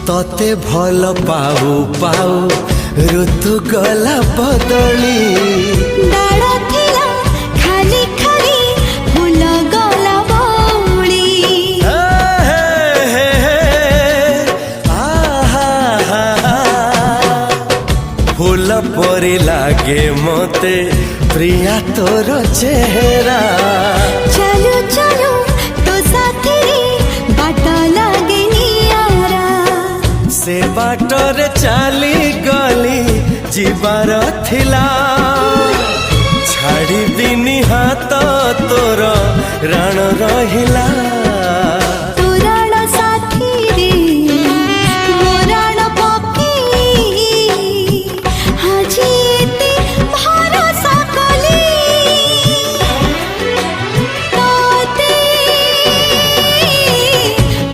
तते भल पाऊ पाऊ ऋतु गला बदली डाळ थिला खाली खाली फूल गला बौली फूल परी लागे मते प्रिया तोर चेहरा चलो चलो तो साथी बाट लागे नियारा से बाटरे चली गली जीवार थिला छाड़ी दिनी हाथ तोर राण रहिला।